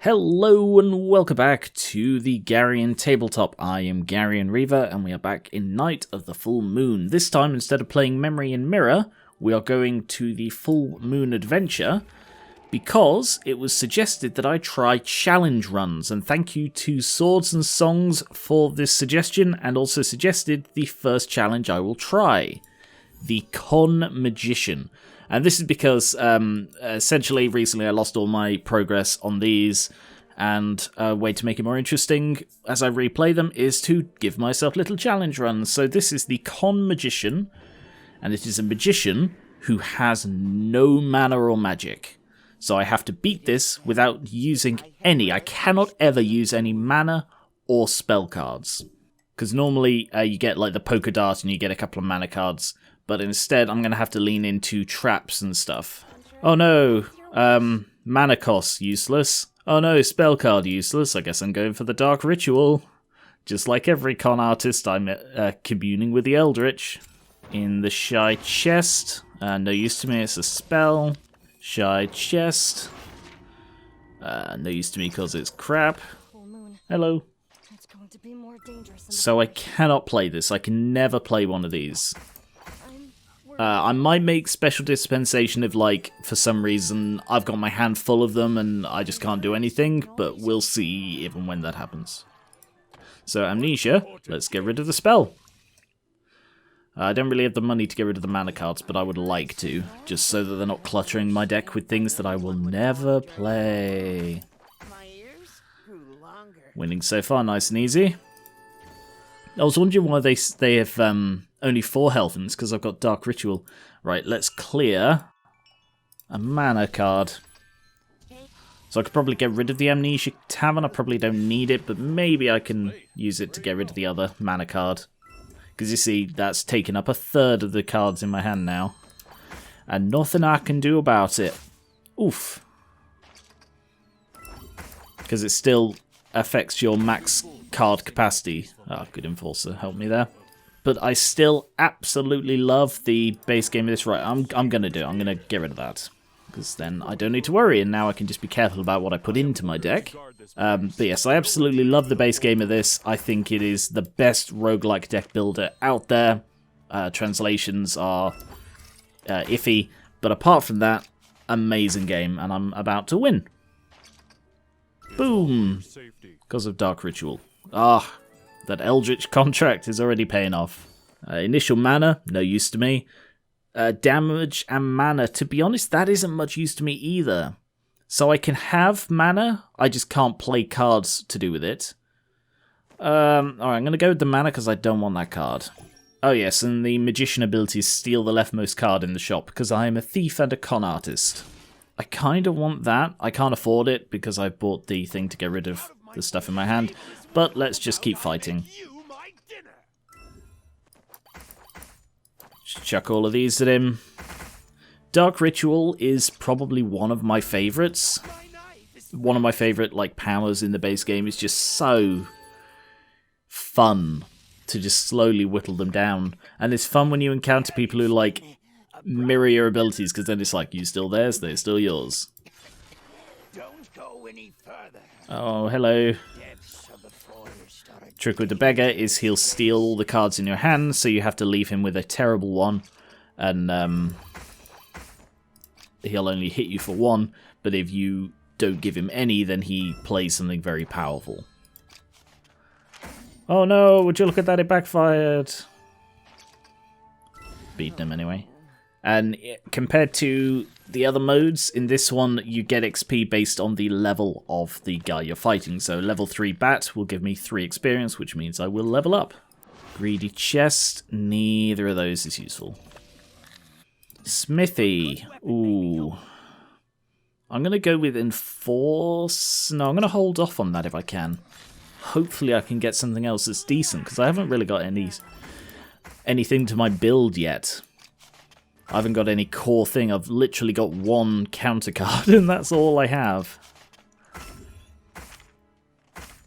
Hello and welcome back to the Garion Tabletop. I am Garion Reaver and we are back in Night of the Full Moon. This time, instead of playing Memory and Mirror, we are going to the Full Moon Adventure because it was suggested that I try challenge runs, and thank you to Swords and Songs for this suggestion, and also suggested the first challenge I will try, the Con Magician. And this is because, essentially, recently I lost all my progress on these, and a way to make it more interesting as I replay them is to give myself little challenge runs. So this is the Con Magician, and it is a magician who has no mana or magic. So I have to beat this without using any. I cannot ever use any mana or spell cards. Because normally you get like the polka dart and you get a couple of mana cards. But instead, I'm going to have to lean into traps and stuff. Oh no, mana cost useless. Oh no, spell card useless. I guess I'm going for the Dark Ritual. Just like every con artist, I'm communing with the Eldritch. In the Shy Chest. No use to me, it's a spell. Shy Chest. No use to me because it's crap. Hello. So I cannot play this. I can never play one of these. I might make special dispensation if, like, for some reason I've got my hand full of them and I just can't do anything, but we'll see if and when that happens. So, Amnesia, let's get rid of the spell. I don't really have the money to get rid of the mana cards, but I would like to, just so that they're not cluttering my deck with things that I will never play. Winning so far, nice and easy. I was wondering why they have only 4 health, and it's because I've got Dark Ritual. Right, let's clear a mana card. So I could probably get rid of the Amnesia Tavern. I probably don't need it, but maybe I can use it to get rid of the other mana card. Because you see, that's taken up a third of the cards in my hand now. And nothing I can do about it. Oof. Because it still affects your max card capacity. Ah, good Enforcer, help me there. But I still absolutely love the base game of this. Right, I'm going to do it. I'm going to get rid of that. Because then I don't need to worry, and now I can just be careful about what I put into my deck. But yes, I absolutely love the base game of this. I think it is the best roguelike deck builder out there. Translations are iffy, but apart from that, amazing game, and I'm about to win. Boom! Because of Dark Ritual. Ah, that Eldritch contract is already paying off. Initial mana, no use to me. Damage and mana, to be honest, that isn't much use to me either. So I can have mana, I just can't play cards to do with it. Alright, I'm going to go with the mana because I don't want that card. Oh yes, and the Magician ability is steal the leftmost card in the shop because I am a thief and a con artist. I kind of want that. I can't afford it because I bought the thing to get rid of the stuff in my hand. But let's just keep fighting. Just chuck all of these at him. Dark Ritual is probably one of my favourites. One of my favourite like powers in the base game. Is just so fun to just slowly whittle them down. And it's fun when you encounter people who like mirror your abilities, because then it's like, you still theirs, they're still yours. Oh, hello. Trick with the beggar is he'll steal all the cards in your hand, so you have to leave him with a terrible one, and he'll only hit you for 1, but if you don't give him any, then he plays something very powerful. Oh no, would you look at that, it backfired. Beat him anyway. And compared to the other modes, in this one you get XP based on the level of the guy you're fighting. So level 3 Bat will give me 3 experience, which means I will level up. Greedy Chest, neither of those is useful. Smithy, ooh. I'm going to go with Enforce. No, I'm going to hold off on that if I can. Hopefully I can get something else that's decent, because I haven't really got anything to my build yet. I haven't got any core thing. I've literally got 1 counter card, and that's all I have.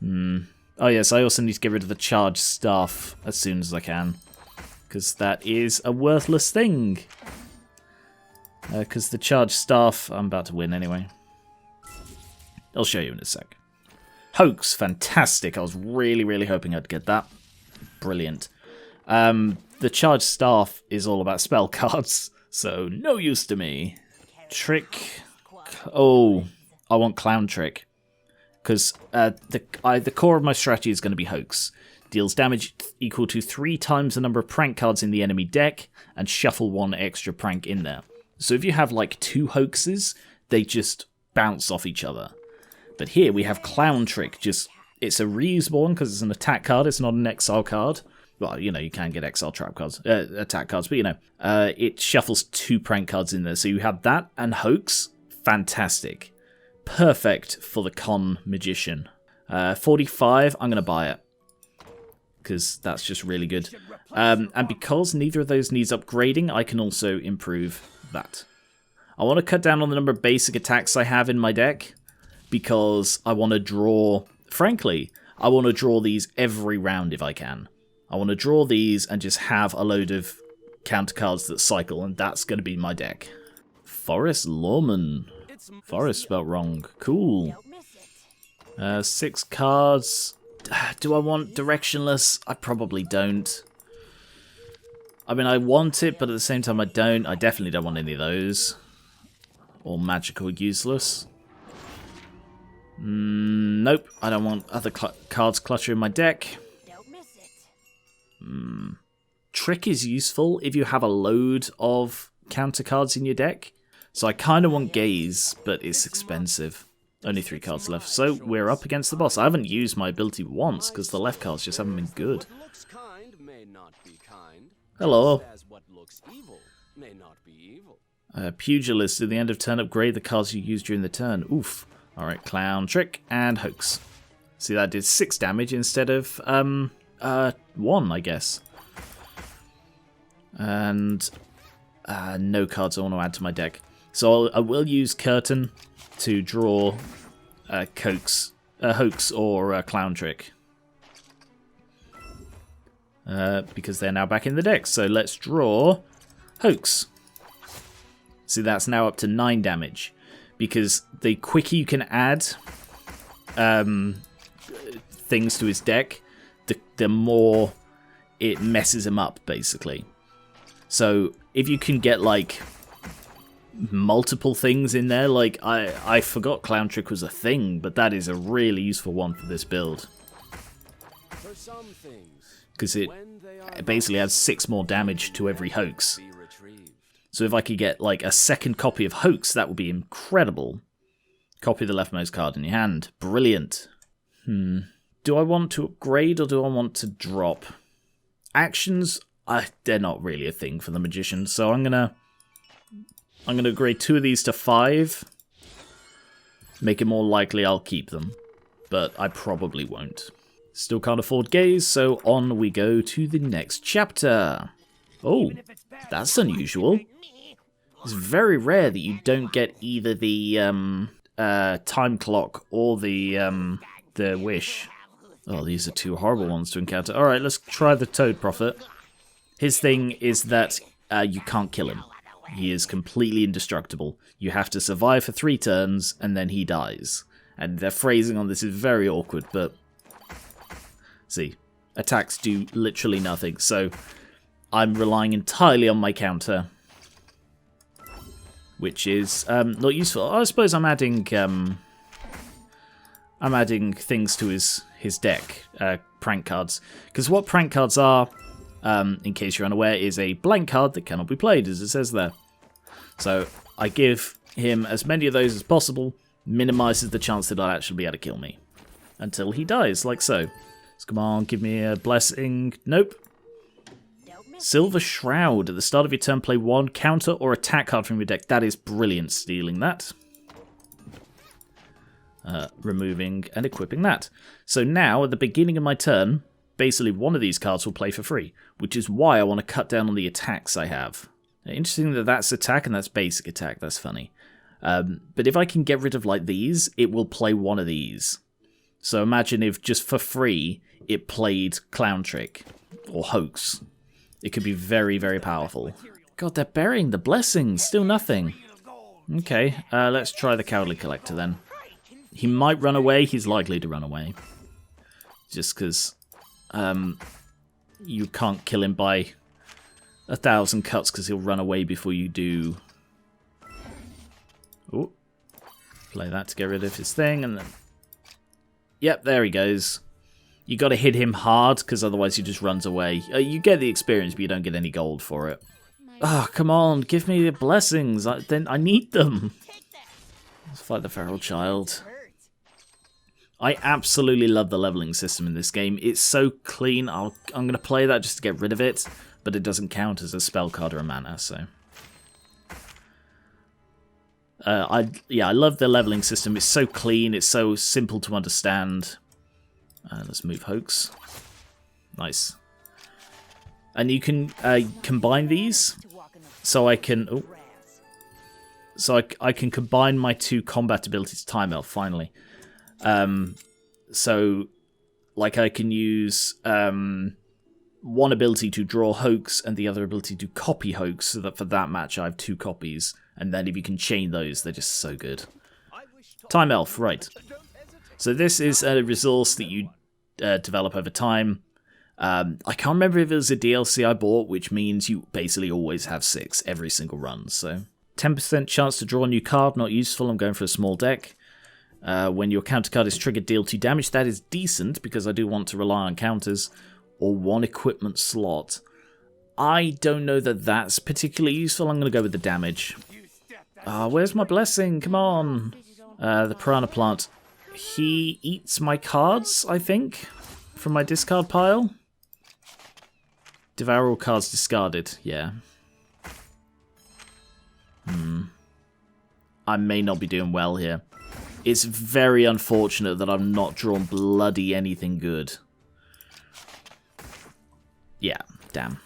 Oh yes, I also need to get rid of the charged staff as soon as I can, because that is a worthless thing. Because the charged staff, I'm about to win anyway. I'll show you in a sec. Hoax, fantastic. I was really, really hoping I'd get that. Brilliant. The charged staff is all about spell cards, so no use to me. Trick. Oh, I want Clown Trick. Because the core of my strategy is going to be Hoax. Deals damage equal to 3 times the number of prank cards in the enemy deck, and shuffle 1 extra prank in there. So if you have like 2 Hoaxes, they just bounce off each other. But here we have Clown Trick. It's a reusable one because it's an attack card, it's not an exile card. Well, you know, you can get exile trap cards, attack cards, but you know, it shuffles 2 prank cards in there. So you have that and Hoax. Fantastic. Perfect for the con magician. 45, I'm going to buy it. Because that's just really good. And because neither of those needs upgrading, I can also improve that. I want to cut down on the number of basic attacks I have in my deck, because I want to draw, frankly, I want to draw these every round if I can. I want to draw these and just have a load of counter cards that cycle, and that's going to be my deck. Forest Lawman. Forest spelled wrong. Cool. 6 cards. Do I want Directionless? I probably don't. I mean, I want it, but at the same time I don't. I definitely don't want any of those. Or Magical Useless. Nope, I don't want other cards cluttering my deck. Trick is useful if you have a load of counter cards in your deck. So I kind of want Gaze, but it's expensive. Only 3 cards left, so we're up against the boss. I haven't used my ability once, because the left cards just haven't been good. Hello. Pugilist, at the end of turn, upgrade the cards you used during the turn. Oof. Alright, Clown Trick and Hoax. See, that did 6 damage instead of 1, I guess. And no cards I want to add to my deck. So I will use Curtain to draw Hoax or Clown Trick. Because they're now back in the deck. So let's draw Hoax. See, that's now up to 9 damage. Because the quicker you can add things to his deck, the more it messes him up, basically. So if you can get, like, multiple things in there, like, I forgot Clown Trick was a thing, but that is a really useful one for this build. Because it basically adds 6 more damage to every Hoax. So if I could get, like, a second copy of Hoax, that would be incredible. Copy the leftmost card in your hand. Brilliant. Do I want to upgrade or do I want to drop? Actions, they're not really a thing for the Magician, so I'm gonna upgrade 2 of these to 5. Make it more likely I'll keep them, but I probably won't. Still can't afford Gaze, so on we go to the next chapter. Oh, that's unusual. It's very rare that you don't get either the time clock or the wish. Oh, these are 2 horrible ones to encounter. Alright, let's try the Toad Prophet. His thing is that you can't kill him. He is completely indestructible. You have to survive for 3 turns, and then he dies. And their phrasing on this is very awkward, but... See, attacks do literally nothing, so I'm relying entirely on my counter. Which is not useful. I suppose I'm adding things to his deck, prank cards. Because what prank cards are, in case you're unaware, is a blank card that cannot be played, as it says there. So I give him as many of those as possible, minimises the chance that he'll actually be able to kill me. Until he dies, like so. So come on, give me a blessing. Nope. Silver Shroud. At the start of your turn, play 1 counter or attack card from your deck. That is brilliant, stealing that. Removing and equipping that. So now, at the beginning of my turn, basically one of these cards will play for free, which is why I want to cut down on the attacks I have. Interesting that that's attack and that's basic attack. That's funny. But if I can get rid of like these, it will play one of these. So imagine if just for free, it played Clown Trick or Hoax. It could be very, very powerful. God, they're burying the blessings. Still nothing. Okay, let's try the Cowardly Collector then. He might run away. He's likely to run away. Just because you can't kill him by 1,000 cuts because he'll run away before you do. Oh, play that to get rid of his thing, and then... Yep, there he goes. You got to hit him hard because otherwise he just runs away. You get the experience, but you don't get any gold for it. Oh, come on, give me the blessings. I need them. Let's fight the feral child. I absolutely love the leveling system in this game. It's so clean. I'm going to play that just to get rid of it, but it doesn't count as a spell card or a mana, so... I love the leveling system. It's so clean. It's so simple to understand. Let's move Hoax. Nice. And you can combine these, so I can... Oh, so I can combine my 2 combat abilities. Time Elf, finally. So, like, I can use one ability to draw Hoax and the other ability to copy Hoax, so that for that match I have 2 copies. And then if you can chain those, they're just so good. Time Elf, right. So this is a resource that you develop over time. I can't remember if it was a DLC I bought, which means you basically always have 6 every single run. So 10% chance to draw a new card, not useful. I'm going for a small deck. When your counter card is triggered, deal 2 damage. That is decent because I do want to rely on counters. Or 1 equipment slot. I don't know that that's particularly useful. I'm going to go with the damage. Where's my blessing? Come on. The piranha plant. He eats my cards, I think, from my discard pile. Devour all cards discarded. Yeah. I may not be doing well here. It's very unfortunate that I've not drawn bloody anything good. Yeah, damn.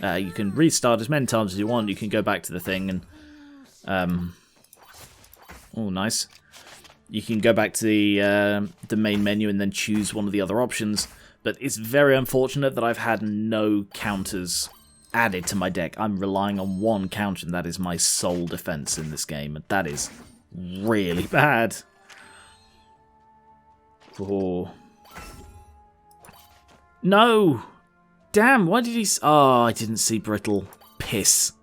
You can restart as many times as you want. You can go back to the thing and... oh, nice. You can go back to the main menu and then choose one of the other options. But it's very unfortunate that I've had no counters added to my deck. I'm relying on 1 counter, and that is my sole defense in this game. And that is really bad. Oh. No! Damn, why did he... Oh, I didn't see Brittle. Piss.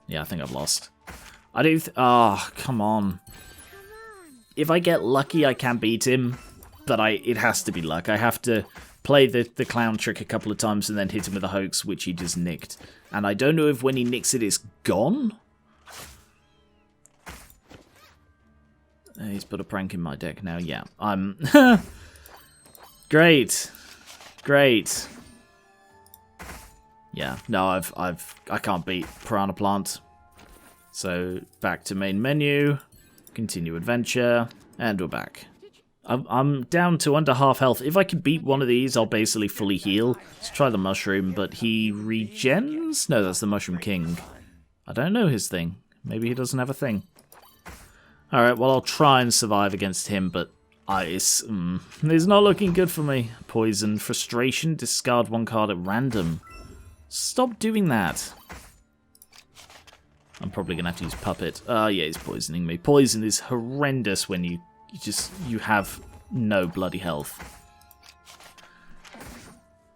Yeah, I think I've lost. I do... Oh, come on. If I get lucky, I can beat him. But it has to be luck. I have to play the clown trick a couple of times and then hit him with a Hoax, which he just nicked. And I don't know if when he nicks it, it's gone? He's put a prank in my deck now. Yeah, I'm... Great. Great. Yeah, no, I can't beat Piranha Plant. So, back to main menu, continue adventure, and we're back. I'm down to under half health. If I can beat one of these, I'll basically fully heal. Let's try the mushroom, but he regens? No, that's the Mushroom King. I don't know his thing. Maybe he doesn't have a thing. Alright, well, I'll try and survive against him, but it's not looking good for me. Poison, frustration, discard 1 card at random. Stop doing that. I'm probably going to have to use Puppet. Yeah, he's poisoning me. Poison is horrendous when you have no bloody health.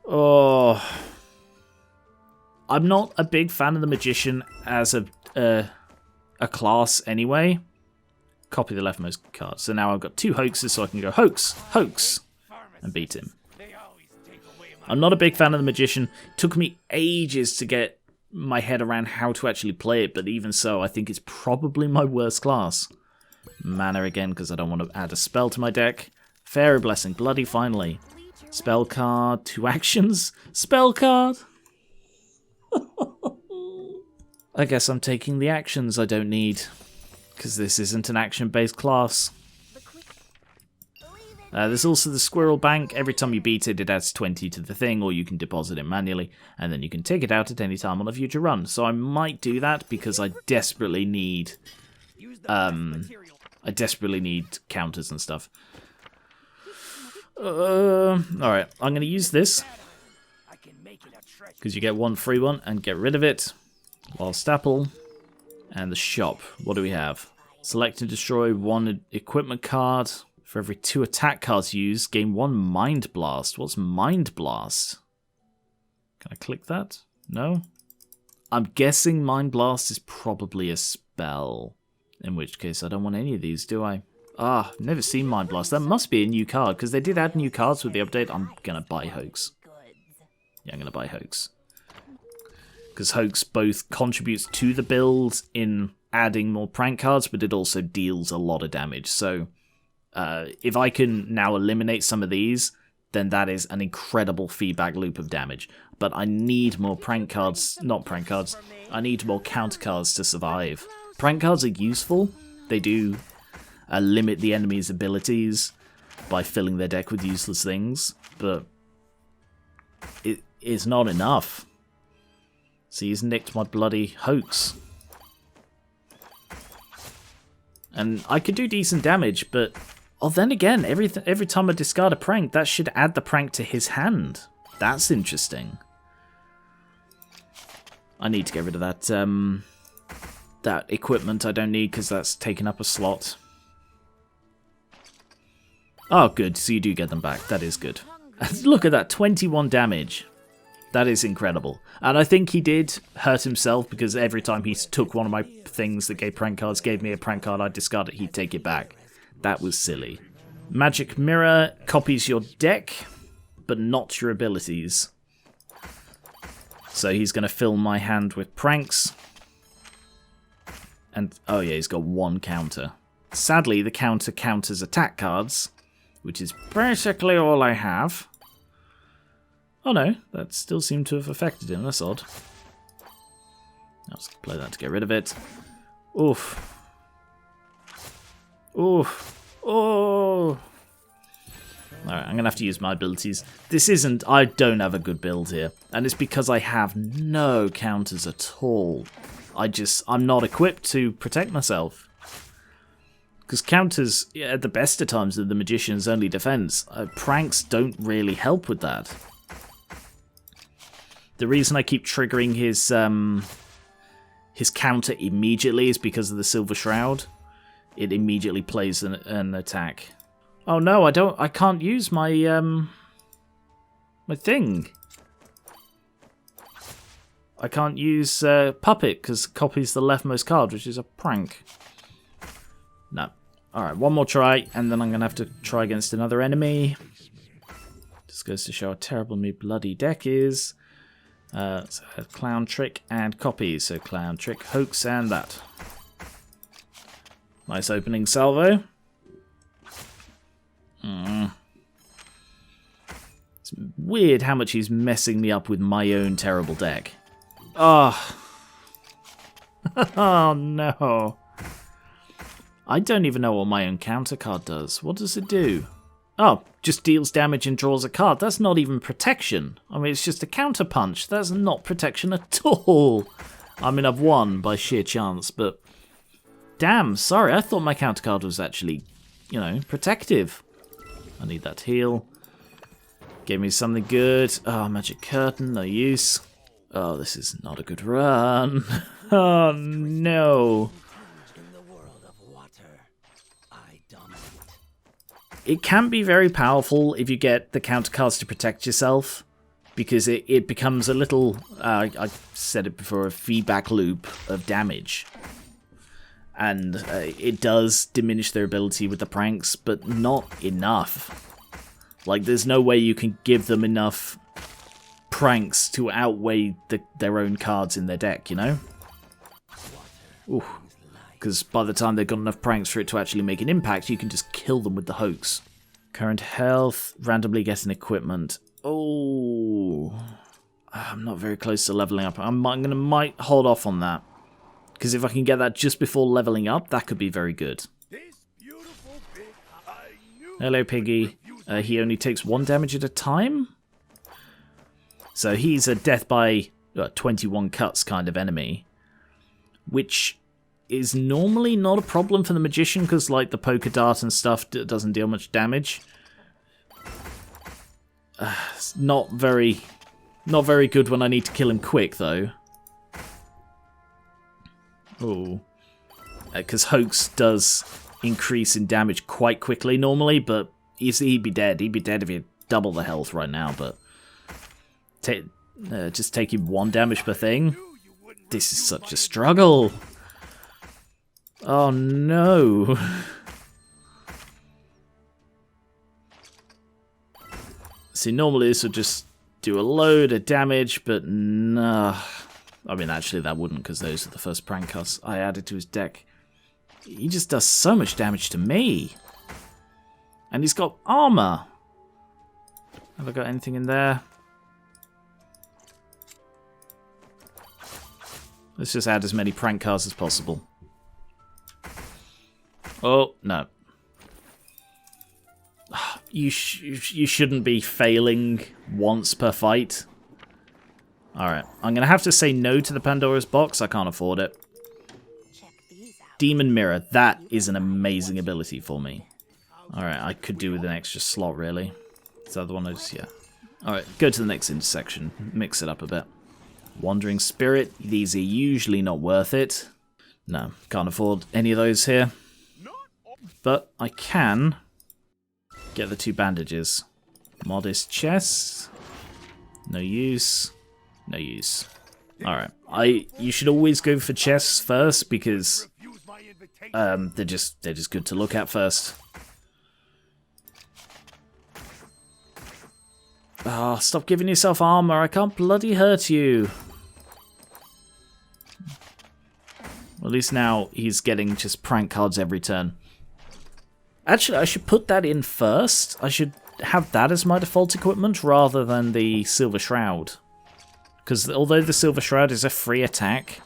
Oh. I'm not a big fan of the Magician as a class anyway. Copy the leftmost card. So now I've got 2 hoaxes, so I can go Hoax, Hoax, and beat him. I'm not a big fan of the Magician. It took me ages to get my head around how to actually play it, but even so, I think it's probably my worst class. Mana again, because I don't want to add a spell to my deck. Fairy Blessing, bloody finally. Spell card, 2 actions. Spell card! I guess I'm taking the actions I don't need, because this isn't an action-based class. There's also the Squirrel Bank. Every time you beat it, it adds 20 to the thing, or you can deposit it manually, and then you can take it out at any time on a future run. So I might do that because I desperately need, counters and stuff. Alright, I'm going to use this, because you get 1 free one, and get rid of it. Wild Stapple, and the shop. What do we have? Select and destroy 1 equipment card. For every 2 attack cards used, gain 1 Mind Blast. What's Mind Blast? Can I click that? No? I'm guessing Mind Blast is probably a spell. In which case, I don't want any of these, do I? Ah, never seen Mind Blast. That must be a new card, because they did add new cards with the update. I'm going to buy Hoax. Yeah, I'm going to buy Hoax. Because Hoax both contributes to the build in adding more prank cards, but it also deals a lot of damage. So, if I can now eliminate some of these, then that is an incredible feedback loop of damage. But I need more prank cards, not prank cards, I need more counter cards to survive. Prank cards are useful. They do limit the enemy's abilities by filling their deck with useless things, but it is not enough. See, he's nicked my bloody Hoax. And I could do decent damage, but oh, then again, every time I discard a prank, that should add the prank to his hand. That's interesting. I need to get rid of that that equipment I don't need because that's taken up a slot. Oh, good. So you do get them back. That is good. Look at that, 21 damage. That is incredible. And I think he did hurt himself because every time he took one of my things that gave prank cards, gave me a prank card, I'd discard it, he'd take it back. That was silly. Magic Mirror copies your deck, but not your abilities. So he's going to fill my hand with pranks. And, oh yeah, he's got 1 counter. Sadly, the counter counters attack cards, which is basically all I have. Oh no, that still seemed to have affected him, that's odd. I'll just play that to get rid of it. Oof. Oof. Oh. Alright, I'm going to have to use my abilities. This isn't... I don't have a good build here. And it's because I have no counters at all. I'm not equipped to protect myself. Because counters, at the best of times, are the Magician's only defense. Pranks don't really help with that. The reason I keep triggering his counter immediately is because of the Silver Shroud. It immediately plays an attack. Oh no, I can't use my my thing. I can't use Puppet because it copies the leftmost card, which is a prank. No. Alright, one more try, and then I'm going to have to try against another enemy. Just goes to show how terrible my bloody deck is. So Clown Trick and Copies. So Clown Trick, Hoax, and that. Nice opening salvo. It's weird how much he's messing me up with my own terrible deck. Oh. Oh no. I don't even know what my own counter card does. What does it do? Oh, just deals damage and draws a card. That's not even protection. I mean, it's just a counter punch. That's not protection at all. I mean, I've won by sheer chance, but... Damn, sorry, I thought my counter card was actually, you know, protective. I need that heal. Give me something good. Oh, Magic Curtain, no use. Oh, this is not a good run. Oh, no. It can be very powerful if you get the counter cards to protect yourself, because it becomes a little, I said it before, a feedback loop of damage. And it does diminish their ability with the pranks, but not enough. Like, there's no way you can give them enough pranks to outweigh their own cards in their deck, you know? Ooh. Because by the time they've got enough pranks for it to actually make an impact, you can just kill them with the Hoax. Current health, randomly get an equipment. Oh, I'm not very close to leveling up. might hold off on that. Because if I can get that just before leveling up, that could be very good. Hello, Piggy. He only takes 1 damage at a time? So he's a death by 21 cuts kind of enemy. Which is normally not a problem for the Magician, because like the Polka Dart and stuff doesn't deal much damage. It's not very good when I need to kill him quick, though. Oh. Because Hoax does increase in damage quite quickly normally, but you see, he'd be dead. He'd be dead if he had double the health right now, but just taking 1 damage per thing. This is such a struggle. Oh no. See, normally this would just do a load of damage, but nah. I mean, actually that wouldn't, because those are the first prank cards I added to his deck. He just does so much damage to me. And he's got armor. Have I got anything in there? Let's just add as many prank cards as possible. Oh, no. You shouldn't be failing once per fight. Alright, I'm going to have to say no to the Pandora's Box. I can't afford it. Demon Mirror. That is an amazing ability for me. Alright, I could do with an extra slot, really. Is that the one I just... yeah. Alright, go to the next intersection. Mix it up a bit. Wandering Spirit. These are usually not worth it. No, can't afford any of those here. But I can get the 2 bandages. Modest Chest. No use. No use. Alright. You should always go for chests first because they're just good to look at first. Ah, oh, stop giving yourself armor. I can't bloody hurt you. Well, at least now he's getting just prank cards every turn. Actually, I should put that in first. I should have that as my default equipment rather than the Silver Shroud. Because although the Silver Shroud is a free attack...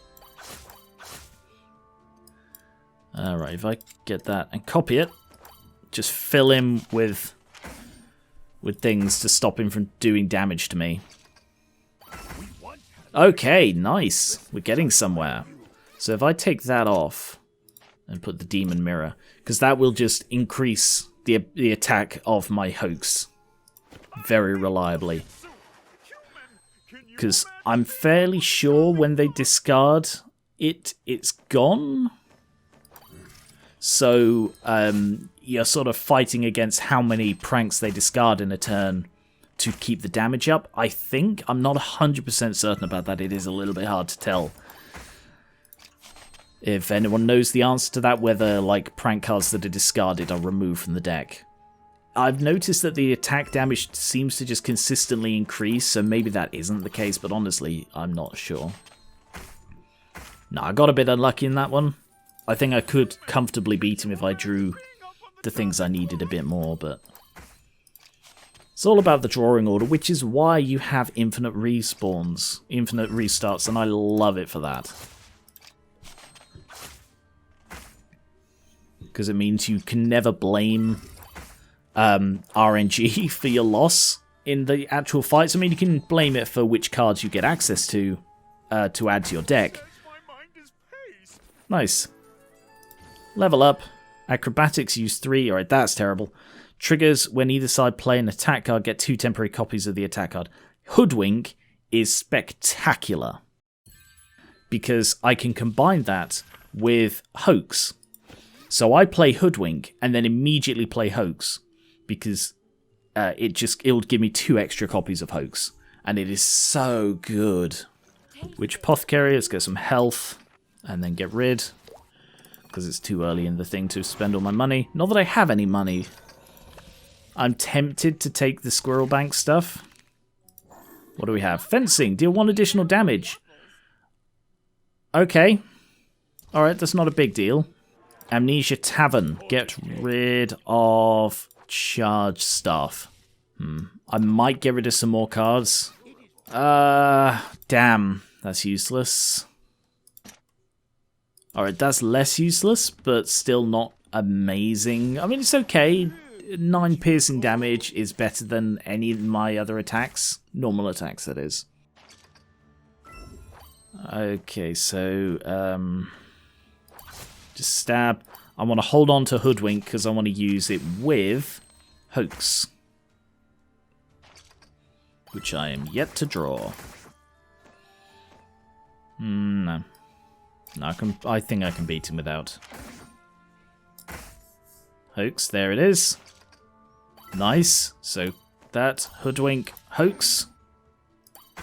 Alright, if I get that and copy it, just fill him with things to stop him from doing damage to me. Okay, nice. We're getting somewhere. So if I take that off and put the Demon Mirror, because that will just increase the attack of my Hoax very reliably. Because I'm fairly sure when they discard it, it's gone. So you're sort of fighting against how many pranks they discard in a turn to keep the damage up. I think. I'm not 100% certain about that. It is a little bit hard to tell. If anyone knows the answer to that, whether like prank cards that are discarded are removed from the deck. I've noticed that the attack damage seems to just consistently increase, so maybe that isn't the case, but honestly, I'm not sure. No, I got a bit unlucky in that one. I think I could comfortably beat him if I drew the things I needed a bit more, but... It's all about the drawing order, which is why you have infinite respawns, infinite restarts, and I love it for that. Because it means you can never blame RNG for your loss in the actual fights. I mean, you can blame it for which cards you get access to add to your deck. Nice. Level up. Acrobatics use 3. Alright, that's terrible. Triggers when either side play an attack card, get 2 temporary copies of the attack card. Hoodwink is spectacular. Because I can combine that with Hoax. So I play Hoodwink and then immediately play Hoax. Because it would give me 2 extra copies of Hoax. And it is so good. Witch Apothecary, let's get some health. And then get rid. Because it's too early in the thing to spend all my money. Not that I have any money. I'm tempted to take the Squirrel Bank stuff. What do we have? Fencing. Deal 1 additional damage. Okay. Alright, that's not a big deal. Amnesia Tavern. Get rid of Charge Staff. I might get rid of some more cards. Damn. That's useless. Alright, that's less useless, but still not amazing. I mean, it's okay. 9 piercing damage is better than any of my other attacks. Normal attacks, that is. Okay, so... just stab. I want to hold on to Hoodwink because I want to use it with Hoax. Which I am yet to draw. No. No, I think I can beat him without. Hoax, there it is. Nice. So that hoodwink hoax.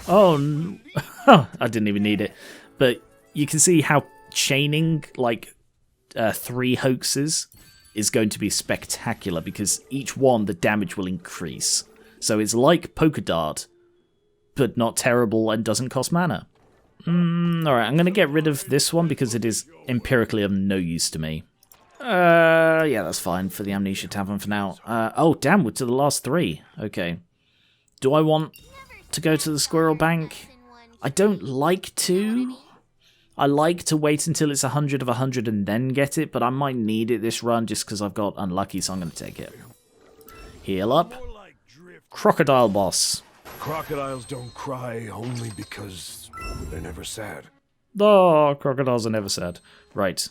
Oh, I didn't even need it. But you can see how chaining like 3 hoaxes is going to be spectacular because each one the damage will increase. So it's like Polka Dart, but not terrible and doesn't cost mana. Alright, I'm going to get rid of this one because it is empirically of no use to me. Yeah, that's fine for the Amnesia Tavern for now. Oh, damn, we're to the last 3. Okay. Do I want to go to the Squirrel Bank? I don't like to. I like to wait until it's 100 of 100 and then get it, but I might need it this run just because I've got unlucky, so I'm going to take it. Heal up. Crocodile boss. Crocodiles don't cry only because they're never sad. Oh, crocodiles are never sad. Right.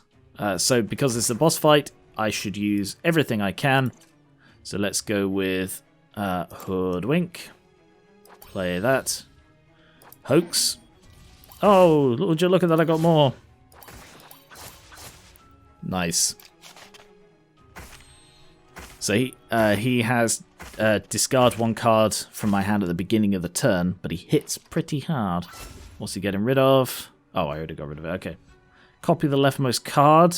So because it's a boss fight, I should use everything I can. So let's go with Hoodwink. Play that. Hoax. Oh, would you look at that, I got more. Nice. So he has discard 1 card from my hand at the beginning of the turn, but he hits pretty hard. What's he getting rid of? Oh, I already got rid of it. Okay. Copy the leftmost card.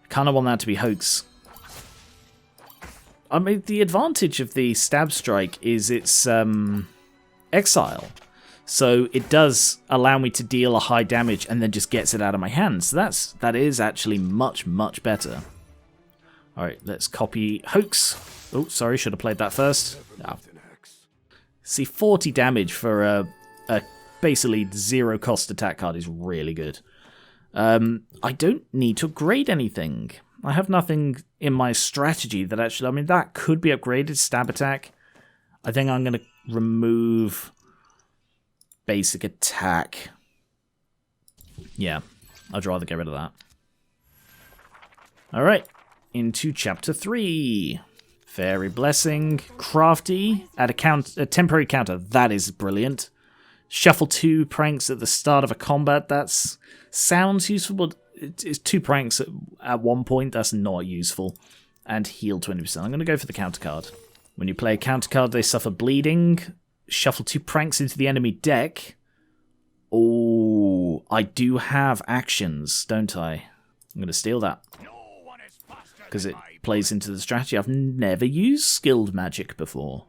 I kind of want that to be Hoax. I mean, the advantage of the Stab Strike is it's exile. So it does allow me to deal a high damage and then just gets it out of my hands. So that is actually much, much better. Alright, let's copy Hoax. Oh, sorry, should have played that first. Oh. See, 40 damage for a basically 0 cost attack card is really good. I don't need to upgrade anything. I have nothing in my strategy that actually... I mean, that could be upgraded. Stab attack. I think I'm going to remove basic attack. Yeah, I'd rather get rid of that. Alright, into chapter 3. Fairy Blessing. Crafty. Add a temporary counter. That is brilliant. Shuffle 2 pranks at the start of a combat. That sounds useful, but it's 2 pranks at one point. That's not useful. And heal 20%. I'm going to go for the counter card. When you play a counter card, they suffer bleeding. Shuffle 2 pranks into the enemy deck. Oh, I do have actions, don't I? I'm going to steal that. Because it plays into the strategy. I've never used skilled magic before.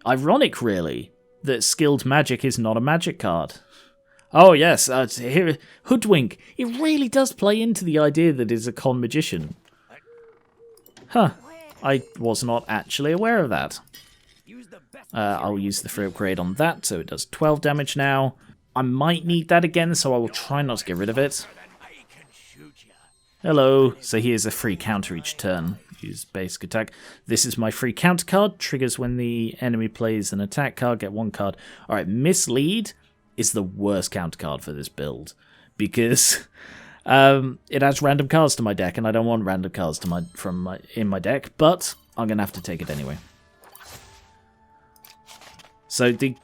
Ironic, really, that skilled magic is not a magic card. Oh yes, here, Hoodwink. It really does play into the idea that it's a con magician. Huh, I was not actually aware of that. I'll use the free upgrade on that, so it does 12 damage now. I might need that again, so I will try not to get rid of it. Hello. So here's a free counter each turn. Use basic attack. This is my free counter card. Triggers when the enemy plays an attack card. Get 1 card. Alright, Mislead is the worst counter card for this build. Because it adds random cards to my deck, and I don't want random cards to in my deck, but I'm going to have to take it anyway. So the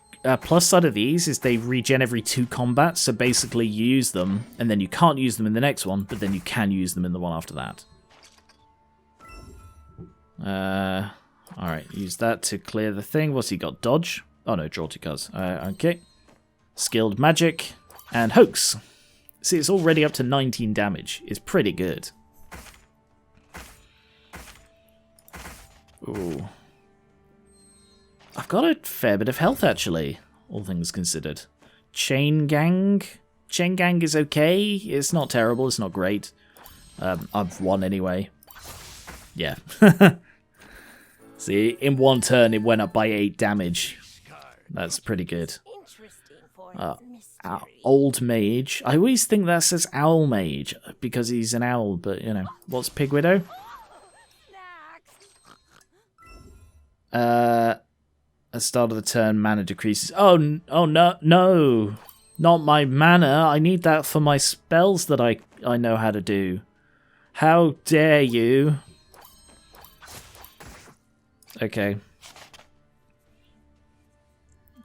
plus side of these is they regen every 2 combats, so basically you use them, and then you can't use them in the next one, but then you can use them in the one after that. Alright, use that to clear the thing. What's he got? Dodge? Oh no, draw 2 cards. Okay. Skilled Magic, and Hoax. See, it's already up to 19 damage. It's pretty good. Ooh. I've got a fair bit of health, actually, all things considered. Chain Gang. Chain Gang is okay. It's not terrible. It's not great. I've won anyway. Yeah. See, in one turn, it went up by 8 damage. That's pretty good. Old Mage. I always think that says Owl Mage, because he's an owl, but, you know. What's Pig Widow? At the start of the turn, mana decreases. Oh no. Not my mana. I need that for my spells that I know how to do. How dare you? Okay.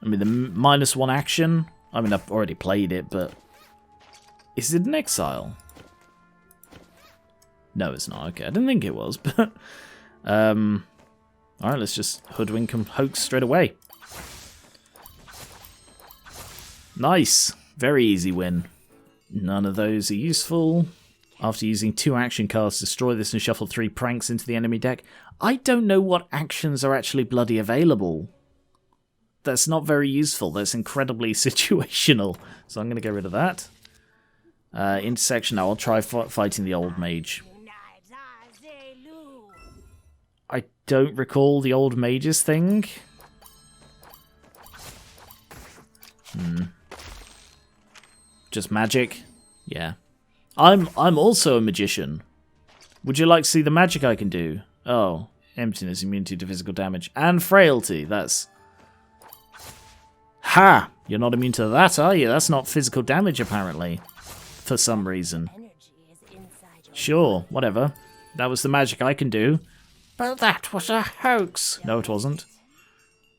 I mean, the -1 action. I mean, I've already played it, but Is it an exile? No, it's not. Okay, I didn't think it was, but... Alright, let's just hoodwink and hoax straight away. Nice. Very easy win. None of those are useful. After using 2 action cards, destroy this and shuffle 3 pranks into the enemy deck. I don't know what actions are actually bloody available. That's not very useful. That's incredibly situational. So I'm going to get rid of that. Intersection, now I'll try fighting the old mage. I don't recall the old mages thing. Just magic? Yeah. I'm also a magician. Would you like to see the magic I can do? Oh, emptiness, immunity to physical damage, and frailty. That's... Ha! You're not immune to that, are you? That's not physical damage, apparently. For some reason. Sure, whatever. That was the magic I can do. But that was a hoax. No, it wasn't.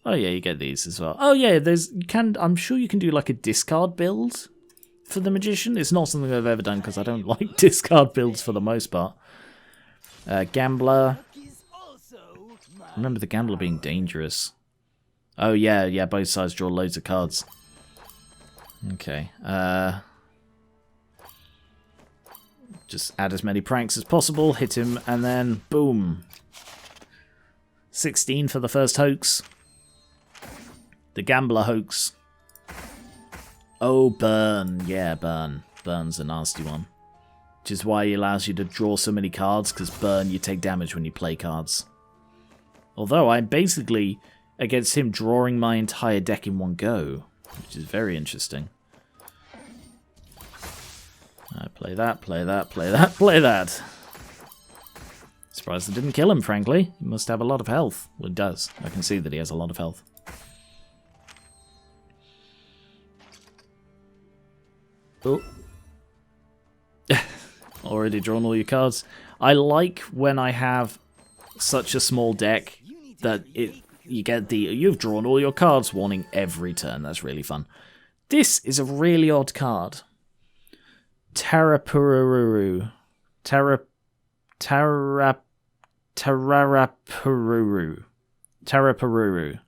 Oh yeah, you get these as well. Oh yeah, I'm sure you can do like a discard build for the magician. It's not something I've ever done because I don't like discard builds for the most part. Gambler. Remember the gambler being dangerous. Oh yeah, both sides draw loads of cards. Okay. Just add as many pranks as possible, hit him, and then boom. 16 for the first hoax. The gambler hoax. Oh, burn. Yeah, burn. Burn's a nasty one. Which is why he allows you to draw so many cards, because burn, you take damage when you play cards. Although I'm basically against him drawing my entire deck in one go, which is very interesting. Play that, play that, play that, play that. Surprised it didn't kill him, frankly. He must have a lot of health. Well, he does. I can see that he has a lot of health. Oh. Already drawn all your cards. I like when I have such a small deck that you get the "you've drawn all your cards" warning every turn. That's really fun. This is a really odd card. Tarapururu. Tarapururu.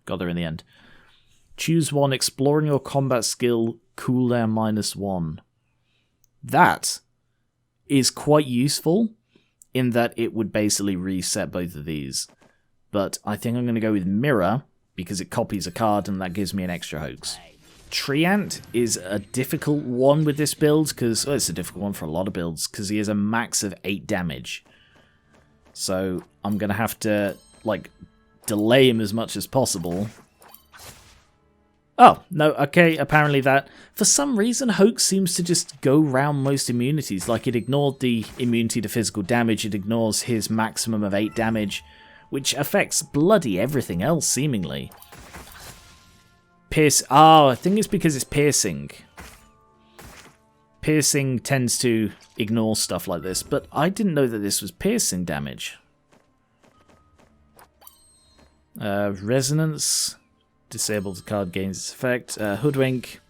Got there in the end. Choose one, exploring your combat skill, cooldown -1. That is quite useful in that it would basically reset both of these. But I think I'm going to go with Mirror because it copies a card and that gives me an extra hoax. Treant is a difficult one with this build because it's a difficult one for a lot of builds because he has a max of 8 damage. So I'm going to have to like delay him as much as possible. Oh, no, okay, apparently that... For some reason, Hoax seems to just go round most immunities. Like, it ignored the immunity to physical damage, it ignores his maximum of 8 damage, which affects bloody everything else, seemingly. Oh, I think it's because it's piercing. Piercing tends to ignore stuff like this, but I didn't know that this was piercing damage. Resonance... Disabled card gains its effect. Hoodwink.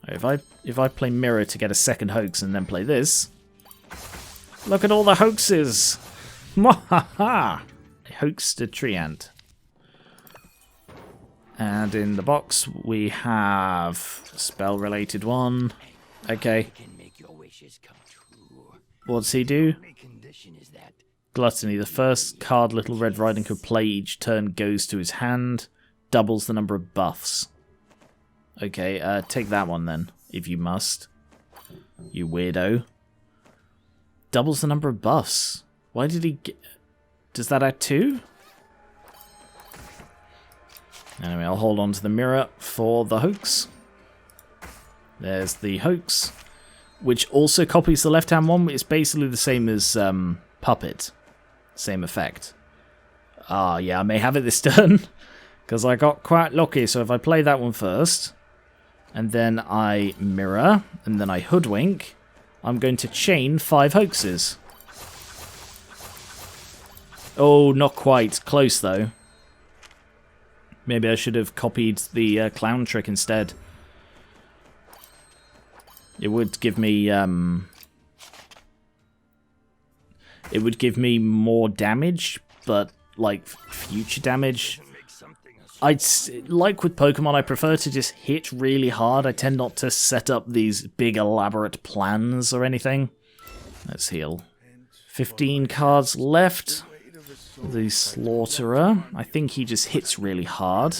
If I play Mirror to get a second hoax and then play this, look at all the hoaxes. Mwahaha! Hoaxed a Treant. And in the box we have a spell-related one. Okay. What's he do? Gluttony. The first card Little Red Riding could play each turn goes to his hand. Doubles the number of buffs. Okay, take that one then, if you must. You weirdo. Doubles the number of buffs. Why did he get... Does that add 2? Anyway, I'll hold on to the Mirror for the hoax. There's the hoax, which also copies the left-hand one. It's basically the same as Puppet. Same effect. Ah, yeah, I may have it this turn. Because I got quite lucky, so if I play that one first, and then I Mirror, and then I Hoodwink, I'm going to chain 5 hoaxes. Oh, not quite. Close, though. Maybe I should have copied the clown trick instead. It would give me more damage, but like future damage. Like with Pokemon, I prefer to just hit really hard. I tend not to set up these big elaborate plans or anything. Let's heal. 15 cards left. The Slaughterer. I think he just hits really hard.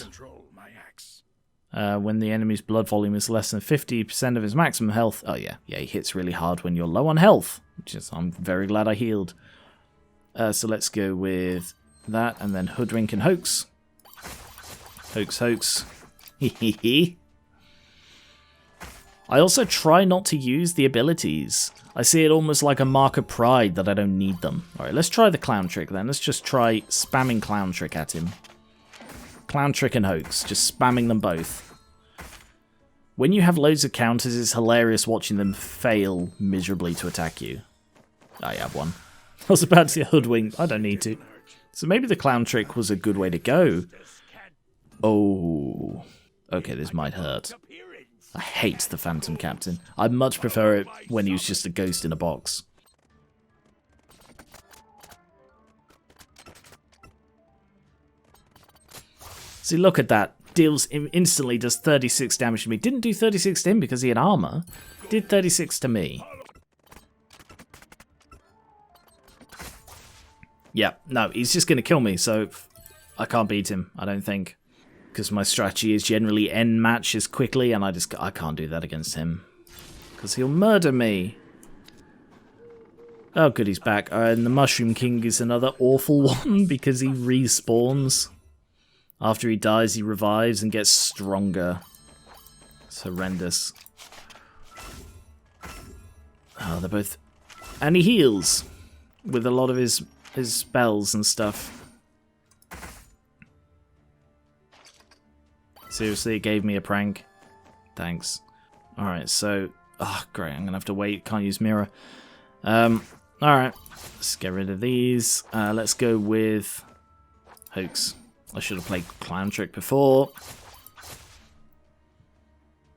When the enemy's blood volume is less than 50% of his maximum health. Oh yeah, he hits really hard when you're low on health. Which is, I'm very glad I healed. So let's go with that, and then Hoodwink and Hoax. Hoax. I also try not to use the abilities. I see it almost like a mark of pride that I don't need them. Alright, let's try the Clown Trick then. Let's just try spamming Clown Trick at him. Clown Trick and Hoax. Just spamming them both. When you have loads of counters, it's hilarious watching them fail miserably to attack you. I have one. I was about to say Hoodwink. I don't need to. So maybe the Clown Trick was a good way to go. Oh. Okay, this might hurt. I hate the Phantom Captain. I much prefer it when he was just a ghost in a box. See, look at that. Instantly does 36 damage to me. Didn't do 36 to him because he had armor. Did 36 to me. Yeah, no, he's just going to kill me, so I can't beat him, I don't think. Because my strategy is generally end matches quickly, and I can't do that against him. Because he'll murder me. Oh, good, he's back. And the Mushroom King is another awful one, because he respawns. After he dies, he revives and gets stronger. It's horrendous. Oh, they're both... And he heals with a lot of his spells and stuff. Seriously, it gave me a prank. Thanks. Alright, so... Oh, great, I'm going to have to wait. Can't use Mirror. Alright, let's get rid of these. Let's go with... Hoax. I should have played Clown Trick before.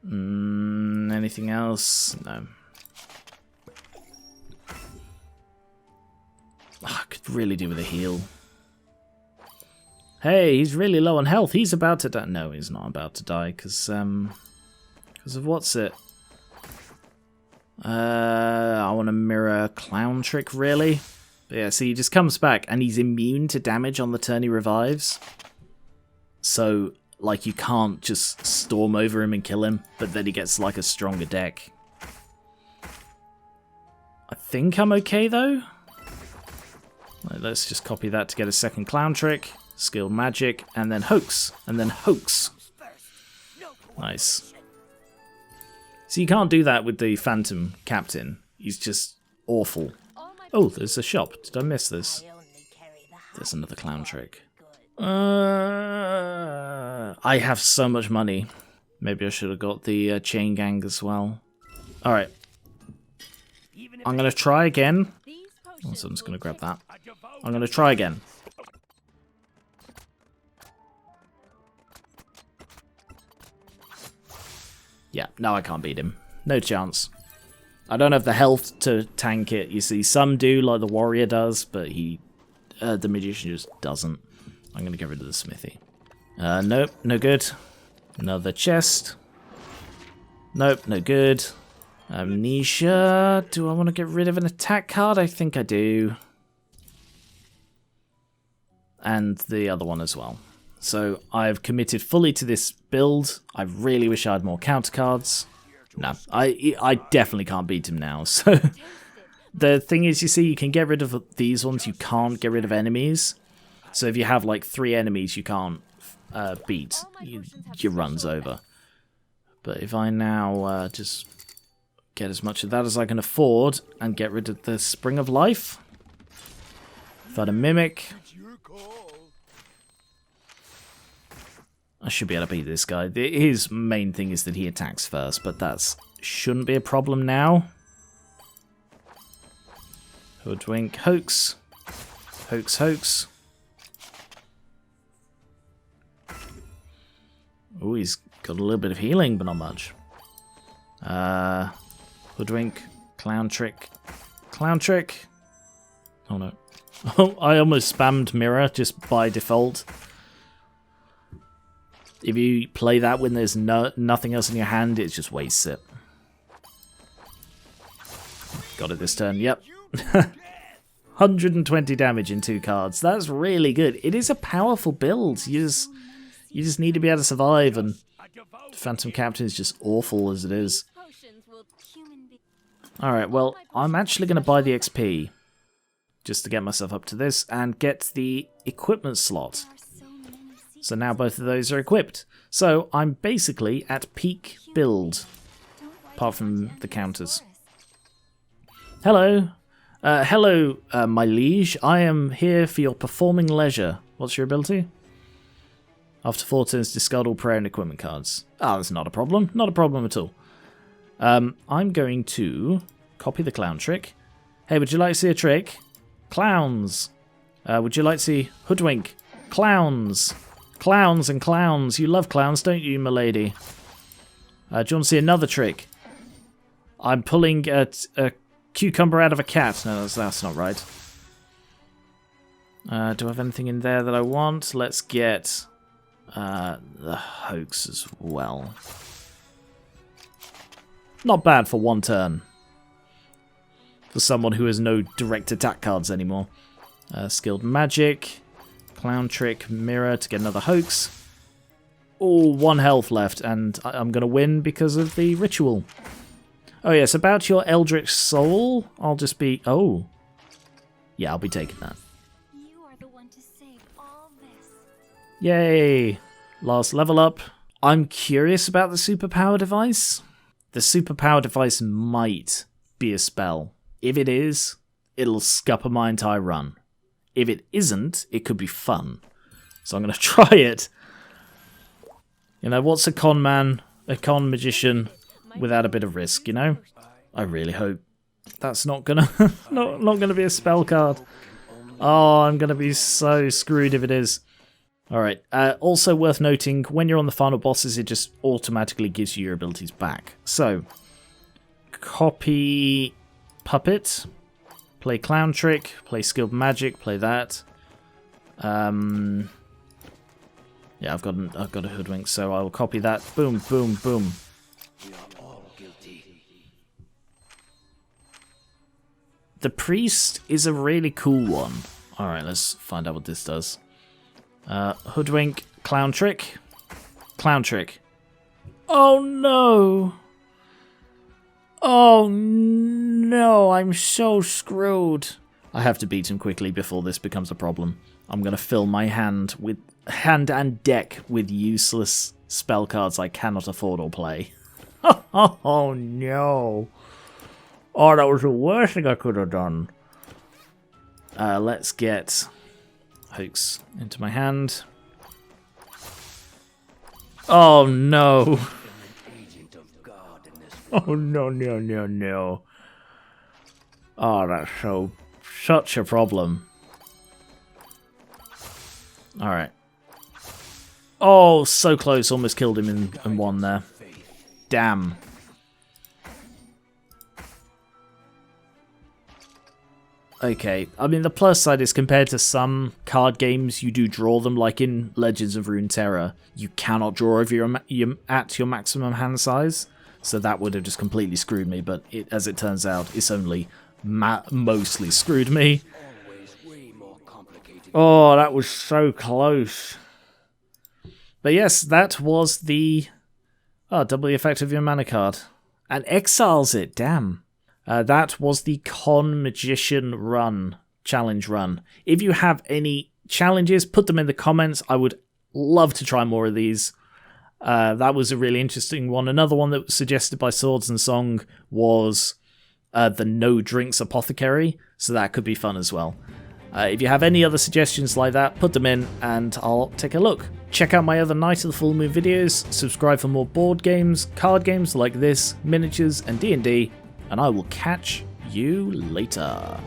Anything else? No. Oh, I could really do with a heal. Hey, he's really low on health. He's about to die. No, he's not about to die because of what's it? I want to mirror Clown Trick, really. But yeah, see, he just comes back and he's immune to damage on the turn he revives. So, like, you can't just storm over him and kill him, but then he gets, like, a stronger deck. I think I'm okay, though. Let's just copy that to get a second Clown Trick. Skilled Magic, and then Hoax, and then Hoax. Nice. So you can't do that with the Phantom Captain. He's just awful. Oh, there's a shop. Did I miss this? There's another Clown Trick. I have so much money. Maybe I should have got the Chain Gang as well. Alright. I'm going to try again. Oh, so I'm just going to grab that. I'm going to try again. Yeah, no, I can't beat him. No chance. I don't have the health to tank it. You see, some do, like the warrior does, but the magician just doesn't. I'm going to get rid of the smithy. Nope, no good. Another chest. Nope, no good. Amnesia. Do I want to get rid of an attack card? I think I do. And the other one as well. So I've committed fully to this build. I really wish I had more counter cards. No, I definitely can't beat him now. So the thing is, you see, you can get rid of these ones. You can't get rid of enemies. So if you have like 3 enemies you can't beat, your run's over. But if I now just get as much of that as I can afford and get rid of the Spring of Life. If I had a Mimic, I should be able to beat this guy. His main thing is that he attacks first, but that shouldn't be a problem now. Hoodwink, Hoax. Hoax, Hoax. Oh, he's got a little bit of healing, but not much. Hoodwink. Clown trick. Clown trick. Oh no. Oh, I almost spammed mirror just by default. If you play that when there's nothing else in your hand, it just wastes it. Got it this turn, yep. 120 damage in 2 cards. That's really good. It is a powerful build. You just need to be able to survive, and Phantom Captain is just awful as it is. Alright, well, I'm actually going to buy the XP just to get myself up to this and get the equipment slot. So now both of those are equipped. So I'm basically at peak build, apart from the counters. Hello. Hello, my liege. I am here for your performing leisure. What's your ability? After 4 turns, discard all prayer and equipment cards. Ah, that's not a problem. Not a problem at all. I'm going to copy the clown trick. Hey, would you like to see a trick? Clowns. Would you like to see hoodwink? Clowns. Clowns and clowns. You love clowns, don't you, milady? Do you want to see another trick? I'm pulling a cucumber out of a cat. No, that's not right. Do I have anything in there that I want? Let's get the hoax as well. Not bad for 1 turn. For someone who has no direct attack cards anymore. Skilled magic. Clown trick. Mirror to get another hoax. Oh, 1 health left, and I'm going to win because of the ritual. Oh yes, about your Eldritch Soul, I'll just be... Oh. Yeah, I'll be taking that. You are the one to save all this. Yay! Last level up. I'm curious about the superpower device. The superpower device might be a spell. If it is, it'll scupper my entire run. If it isn't, it could be fun. So I'm going to try it. You know, what's a con man, a con magician, without a bit of risk, you know? I really hope that's not gonna not gonna be a spell card. Oh, I'm gonna be so screwed if it is. Alright, also worth noting, when you're on the final bosses, it just automatically gives you your abilities back. So, copy Puppet, play Clown Trick, play Skilled Magic, play that. Yeah, I've got a Hoodwink, so I'll copy that. Boom, boom, boom. We are all guilty. The Priest is a really cool one. Alright, let's find out what this does. Hoodwink, Clown Trick. Clown Trick. Oh no! Oh no, I'm so screwed. I have to beat him quickly before this becomes a problem. I'm going to fill my hand and deck with useless spell cards I cannot afford or play. Oh no. Oh, that was the worst thing I could have done. Let's get hoax into my hand. Oh no. Oh no, no, no, no. Oh, that's such a problem. Alright. Oh, so close. Almost killed him in 1 there. Damn. Okay, I mean, the plus side is compared to some card games, you do draw them, like in Legends of Runeterra. You cannot draw if you're at your maximum hand size, so that would have just completely screwed me, but as it turns out, it's only mostly screwed me. Oh, that was so close. But yes, that was the... Oh, double the effect of your mana card. And exiles it, damn. That was the Con Magician run, challenge run. If you have any challenges, put them in the comments. I would love to try more of these. That was a really interesting one. Another one that was suggested by Swords and Song was the No Drinks Apothecary, so that could be fun as well. If you have any other suggestions like that, put them in and I'll take a look. Check out my other Night of the Full Moon videos, subscribe for more board games, card games like this, miniatures and D&D, and I will catch you later.